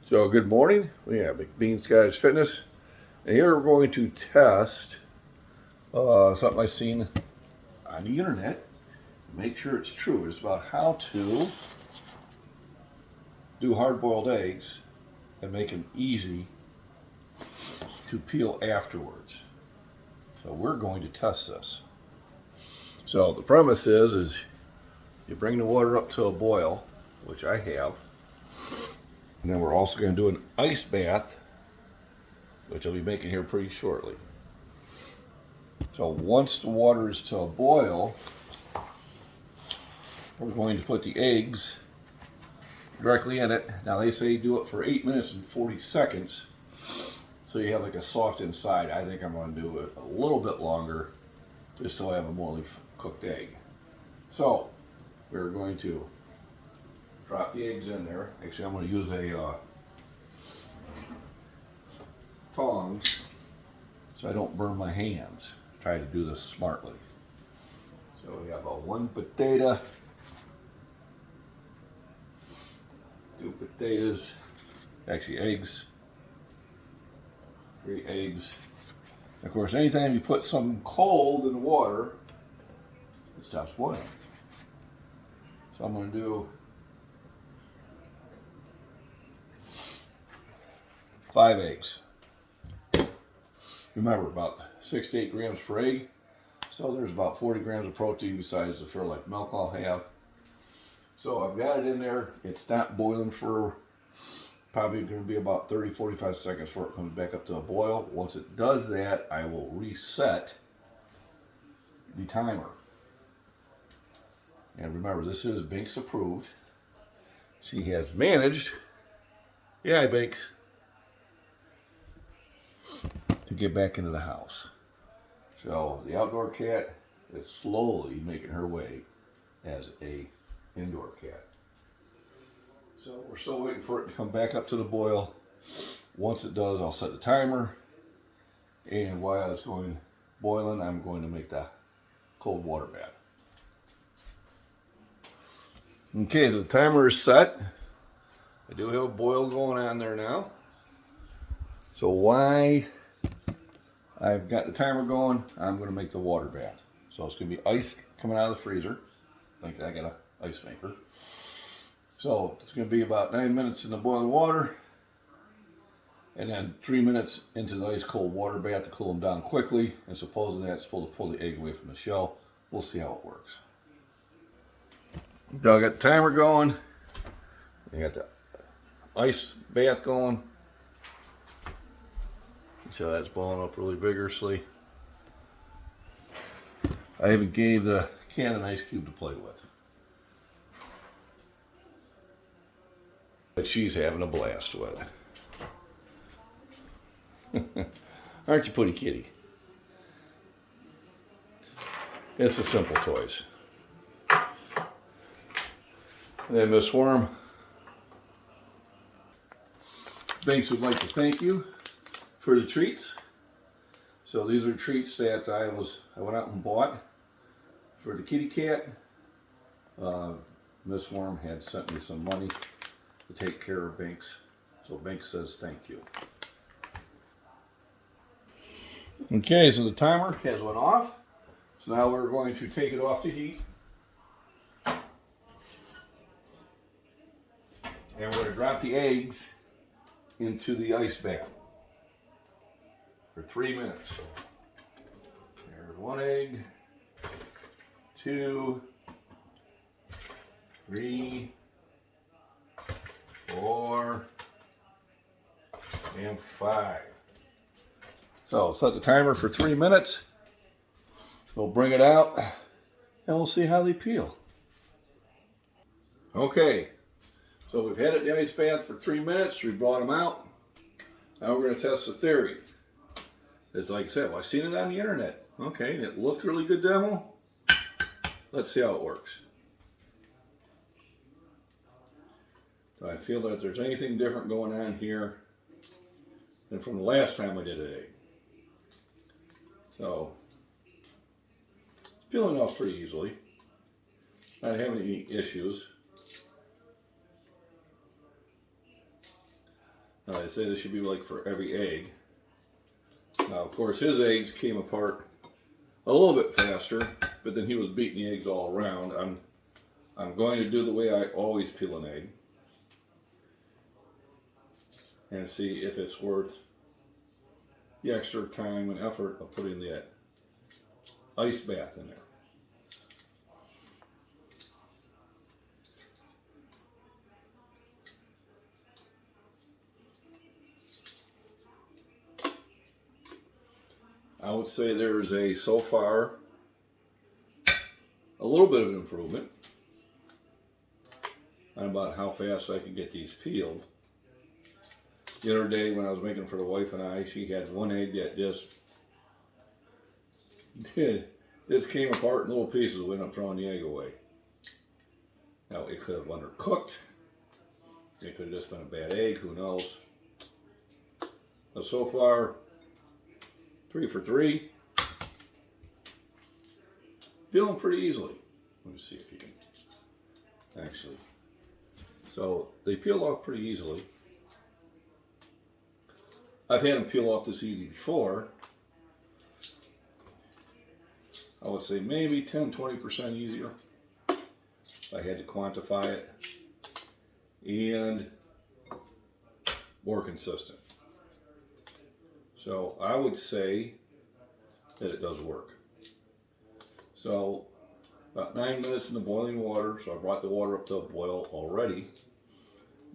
So good morning. We have MacBean Guys Fitness, and here we're going to test something I've seen on the internet. Make sure it's true. It's about how to do hard-boiled eggs and make them easy to peel afterwards. So we're going to test this. So the premise is you bring the water up to a boil, which I have, and then we're also going to do an ice bath, which I'll be making here pretty shortly. So once the water is to a boil, we're going to put the eggs directly in it. Now they say do it for 8 minutes and 40 seconds, so you have like a soft inside. I think I'm going to do it a little bit longer, just so I have a more cooked egg. So we're going to drop the eggs in there. Actually, I'm going to use a tongs so I don't burn my hands. Try to do this smartly. So we have one potato, 2 potatoes, actually eggs, 3 eggs. Of course, anytime you put something cold in the water, it stops boiling. So I'm going to do 5 eggs. Remember, about 6 to 8 grams per egg. So there's about 40 grams of protein besides the fur like milk I'll have. So I've got it in there. It's not boiling for probably going to be about 30-45 seconds before it comes back up to a boil. Once it does that, I will reset the timer. And remember, this is Binks approved. She has managed, yeah, Binks, to get back into the house. So the outdoor cat is slowly making her way as a indoor cat. So we're still waiting for it to come back up to the boil. Once it does, I'll set the timer. And while it's going boiling, I'm going to make the cold water bath. Okay, so the timer is set. I do have a boil going on there now. So why I've got the timer going, I'm going to make the water bath. So it's going to be ice coming out of the freezer. I got an ice maker. So it's going to be about 9 minutes in the boiling water, and then 3 minutes into the ice cold water bath to cool them down quickly. And supposedly that's supposed to pull the egg away from the shell. We'll see how it works. So I got the timer going. I got the ice bath going. So that's boiling up really vigorously. I even gave the can an ice cube to play with. But she's having a blast with it. Aren't you pretty kitty? It's the simple toys. And then Miss Worm, Banks would like to thank you for the treats. So these are treats that I went out and bought for the kitty cat. Miss Worm had sent me some money to take care of Banks. So Banks says thank you. Okay, so the timer has went off. So now we're going to take it off the heat. And we're going to drop the eggs into the ice bath for 3 minutes. There's 1 egg, 2, 3, 4, and 5. So set the timer for 3 minutes. We'll bring it out and we'll see how they peel. Okay, so we've had it in the ice bath for 3 minutes. We brought them out. Now we're going to test the theory. It's like I said, well, I've seen it on the internet. Okay, and it looked really good demo. Let's see how it works. So I feel that if there's anything different going on here than from the last time I did an egg. So it's peeling off pretty easily. Not having any issues. I say this should be like for every egg. Now, of course, his eggs came apart a little bit faster, but then he was beating the eggs all around. I'm going to do the way I always peel an egg and see if it's worth the extra time and effort of putting that ice bath in there. I would say there's so far, a little bit of an improvement on about how fast I can get these peeled. The other day when I was making for the wife and I, she had one egg that just came apart in little pieces when I'm throwing the egg away. Now it could have undercooked. It could have just been a bad egg, who knows. But so far, 3 for 3. Peel them pretty easily. Let me see if you can actually. So they peel off pretty easily. I've had them peel off this easy before. I would say maybe 10-20% easier if I had to quantify it, and more consistent. So I would say that it does work. So about 9 minutes in the boiling water. So I brought the water up to a boil already.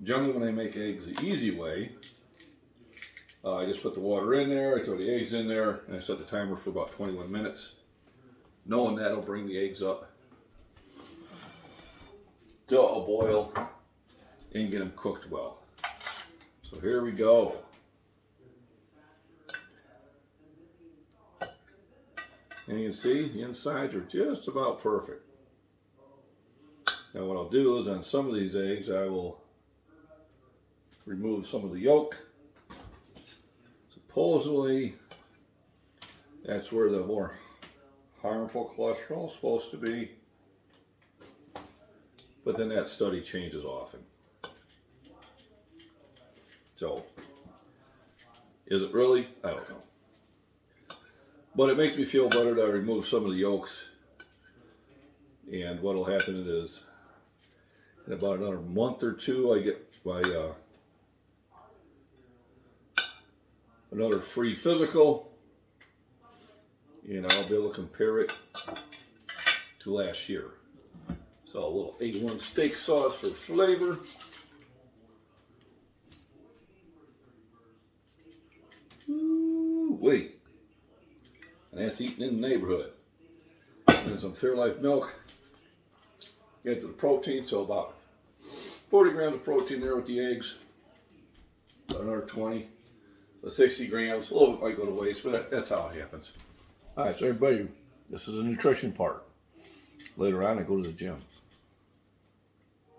Generally when I make eggs the easy way, I just put the water in there, I throw the eggs in there, and I set the timer for about 21 minutes. Knowing that'll bring the eggs up to a boil and get them cooked well. So here we go. And you can see the insides are just about perfect. Now what I'll do is on some of these eggs I will remove some of the yolk. Supposedly that's where the more harmful cholesterol is supposed to be. But then that study changes often. So is it really? I don't know. But it makes me feel better that I remove some of the yolks. And what will happen is, in about another month or two, I get my another free physical, and I'll be able to compare it to last year. So a little A1 steak sauce for flavor. Ooh, wait. And that's eating in the neighborhood. And then some Fairlife milk. Get to the protein, so about 40 grams of protein there with the eggs. About another 20. So 60 grams. A little bit might go to waste, but that's how it happens. Alright, so everybody, this is the nutrition part. Later on, I go to the gym.